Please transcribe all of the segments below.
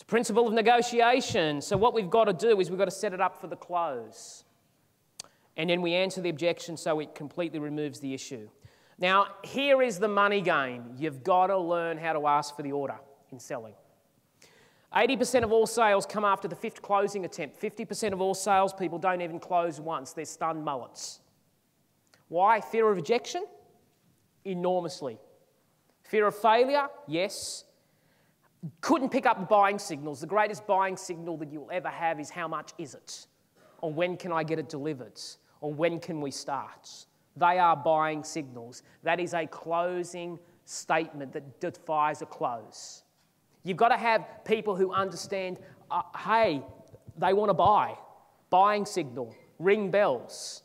It's a principle of negotiation. So what we've got to do is we've got to set it up for the close. And then we answer the objection so it completely removes the issue. Now, here is the money game. You've got to learn how to ask for the order in selling. 80% of all sales come after the 5th closing attempt. 50% of all salespeople don't even close once. They're stunned mullets. Why? Fear of rejection? Enormously. Fear of failure? Yes. Couldn't pick up the buying signals. The greatest buying signal that you'll ever have is how much is it? Or when can I get it delivered? Or when can we start? They are buying signals. That is a closing statement that defies a close. You've got to have people who understand, hey, they want to buy. Buying signal, ring bells.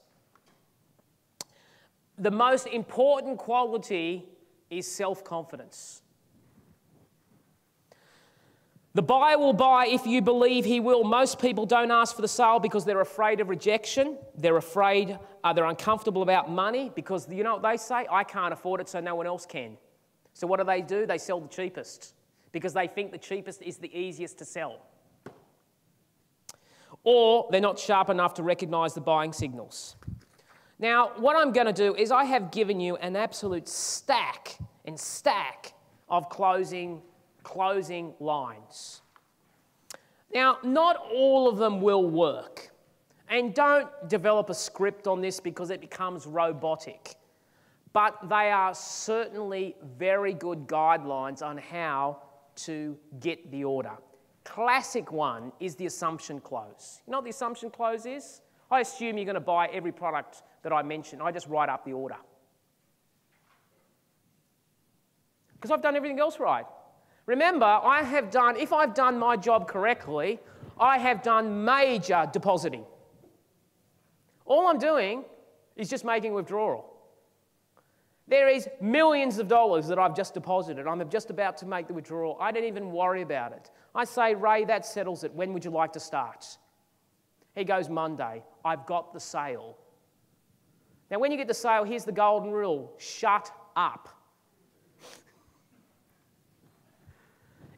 The most important quality is self-confidence. The buyer will buy if you believe he will. Most people don't ask for the sale because they're afraid of rejection. They're afraid, they're uncomfortable about money because you know what they say? I can't afford it, so no one else can. So what do? They sell the cheapest because they think the cheapest is the easiest to sell. Or they're not sharp enough to recognise the buying signals. Now, what I'm going to do is I have given you an absolute stack of closing lines. Now, not all of them will work. And don't develop a script on this because it becomes robotic. But they are certainly very good guidelines on how to get the order. Classic one is the assumption close. You know what the assumption close is? I assume you're going to buy every product that I mentioned. I just write up the order. Because I've done everything else right. Remember, if I've done my job correctly, I have done major depositing. All I'm doing is just making withdrawal. There is millions of dollars that I've just deposited. I'm just about to make the withdrawal. I don't even worry about it. I say, Ray, that settles it. When would you like to start? He goes, Monday. I've got the sale. Now, when you get the sale, here's the golden rule. Shut up.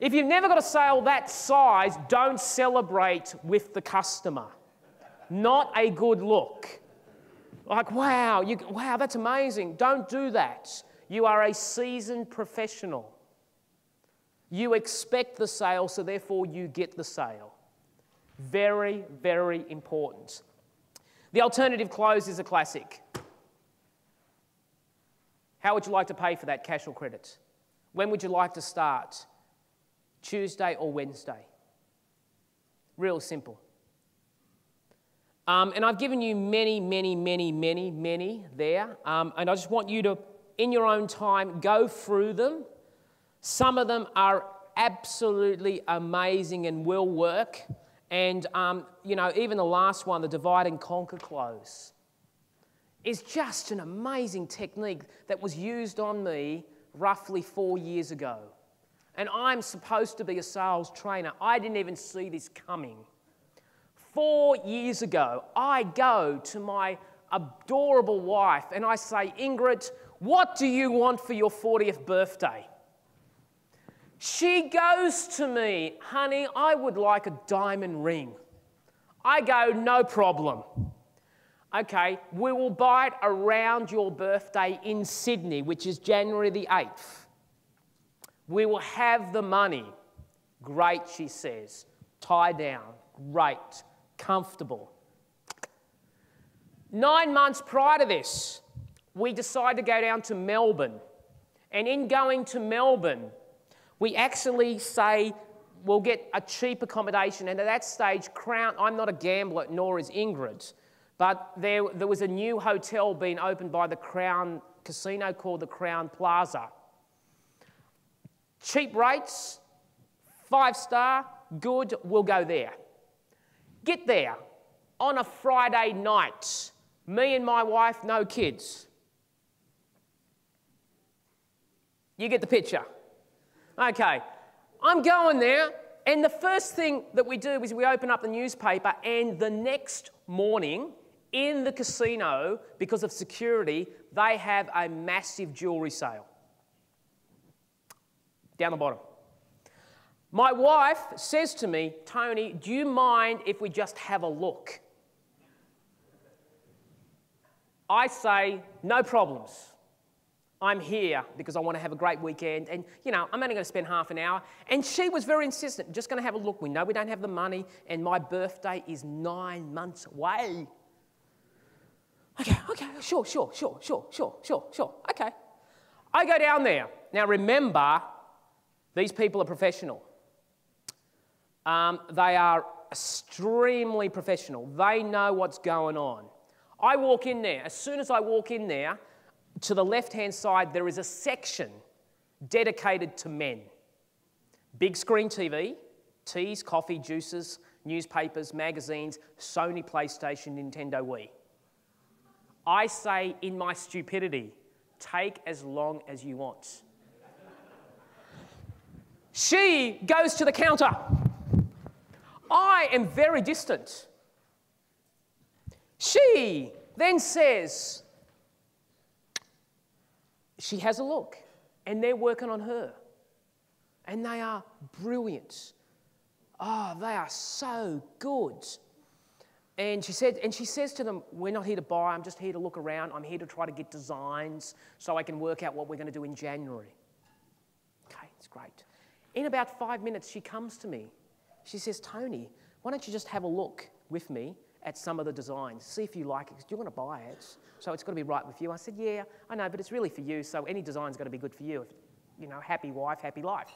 If you've never got a sale that size, don't celebrate with the customer. Not a good look. Like, wow, wow, that's amazing. Don't do that. You are a seasoned professional. You expect the sale, so therefore you get the sale. Very, very important. The alternative close is a classic. How would you like to pay for that, cash or credit? When would you like to start? Tuesday or Wednesday? Real simple. And I've given you many there. And I just want you to, in your own time, go through them. Some of them are absolutely amazing and will work. And, you know, even the last one, the divide and conquer close, is just an amazing technique that was used on me roughly 4 years ago. And I'm supposed to be a sales trainer. I didn't even see this coming. 4 years ago, I go to my adorable wife and I say, Ingrid, what do you want for your 40th birthday? She goes to me, honey, I would like a diamond ring. I go, no problem. Okay, we will buy it around your birthday in Sydney, which is January the 8th. We will have the money. Great, she says. Tie down. Great. Comfortable. 9 months prior to this, we decide to go down to Melbourne. And in going to Melbourne, we actually say we'll get a cheap accommodation. And at that stage, Crown, I'm not a gambler, nor is Ingrid, but there was a new hotel being opened by the Crown Casino called the Crown Plaza. Cheap rates, 5-star, good, we'll go there. Get there on a Friday night. Me and my wife, no kids. You get the picture. Okay, I'm going there, and the first thing that we do is we open up the newspaper, and the next morning in the casino, because of security, they have a massive jewellery sale. Down the bottom. My wife says to me, Tony, do you mind if we just have a look? I say, no problems. I'm here because I want to have a great weekend and, you know, I'm only going to spend half an hour. And she was very insistent, just going to have a look. We know we don't have the money and my birthday is 9 months away. Okay, sure. Okay. I go down there. Now remember, these people are professional. They are extremely professional. They know what's going on. I walk in there. As soon as I walk in there, to the left-hand side, there is a section dedicated to men. Big screen TV, teas, coffee, juices, newspapers, magazines, Sony PlayStation, Nintendo Wii. I say in my stupidity, take as long as you want. She goes to the counter. I am very distant. She then says, she has a look, and they're working on her. And they are brilliant. Oh, they are so good. And she says to them, we're not here to buy, I'm just here to look around. I'm here to try to get designs so I can work out what we're going to do in January. Okay, it's great. In about 5 minutes, she comes to me. She says, Tony, why don't you just have a look with me at some of the designs, see if you like it, because you want to buy it, so it's got to be right with you. I said, yeah, I know, but it's really for you, so any design's got to be good for you. You know, happy wife, happy life.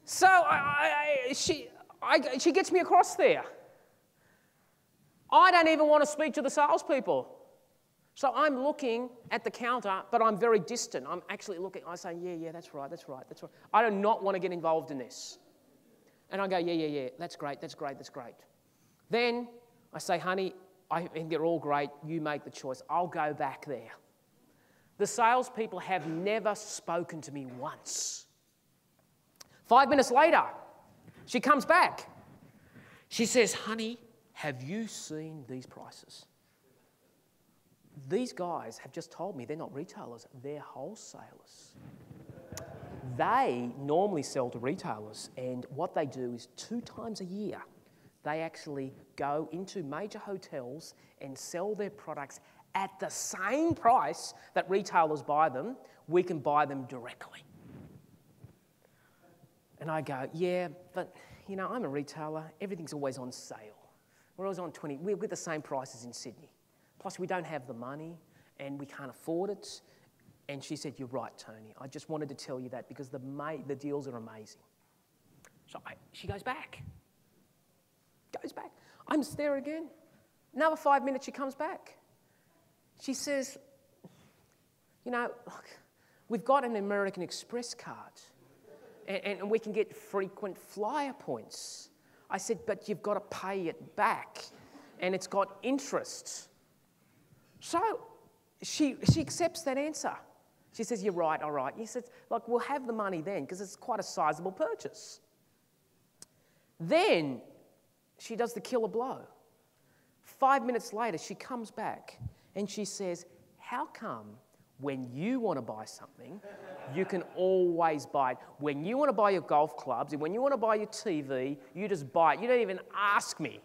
So she gets me across there. I don't even want to speak to the salespeople. So I'm looking at the counter, but I'm very distant. I'm actually looking, I say, yeah, that's right. I do not want to get involved in this. And I go, yeah, that's great. Then I say, honey, I think they're all great. You make the choice. I'll go back there. The salespeople have never spoken to me once. 5 minutes later, she comes back. She says, honey, have you seen these prices? These guys have just told me they're not retailers, they're wholesalers. They normally sell to retailers, and what they do is 2 times a year, they actually go into major hotels and sell their products at the same price that retailers buy them. We can buy them directly. And I go, yeah, but, you know, I'm a retailer. Everything's always on sale. We're always on 20. We're the same prices in Sydney. Plus, we don't have the money, and we can't afford it. And she said, you're right, Tony. I just wanted to tell you that because the deals are amazing. So she goes back. I'm there again. Another 5 minutes, she comes back. She says, you know, look, we've got an American Express card and we can get frequent flyer points. I said, but you've got to pay it back and it's got interest. So she accepts that answer. She says, you're right, all right. He says, look, we'll have the money then because it's quite a sizable purchase. Then she does the killer blow. 5 minutes later, she comes back and she says, how come when you want to buy something, you can always buy it? When you want to buy your golf clubs and when you want to buy your TV, you just buy it. You don't even ask me.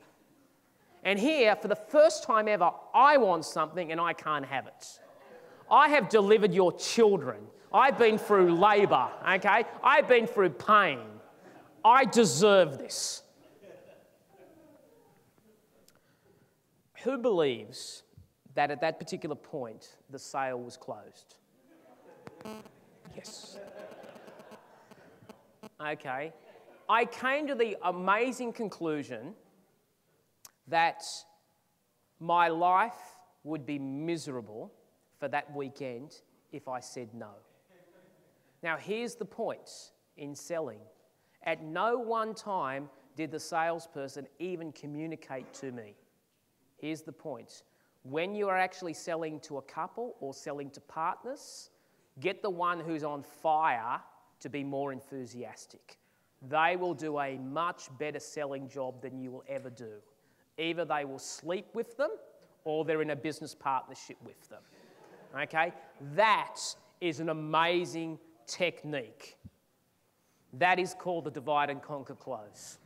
And here, for the first time ever, I want something and I can't have it. I have delivered your children. I've been through labour, okay? I've been through pain. I deserve this. Who believes that at that particular point, the sale was closed? Yes. Okay. I came to the amazing conclusion that my life would be miserable for that weekend if I said no. Now, here's the point in selling. At no one time did the salesperson even communicate to me. Here's the point. When you are actually selling to a couple or selling to partners, get the one who's on fire to be more enthusiastic. They will do a much better selling job than you will ever do. Either they will sleep with them or they're in a business partnership with them. Okay? That is an amazing technique. That is called the divide and conquer close.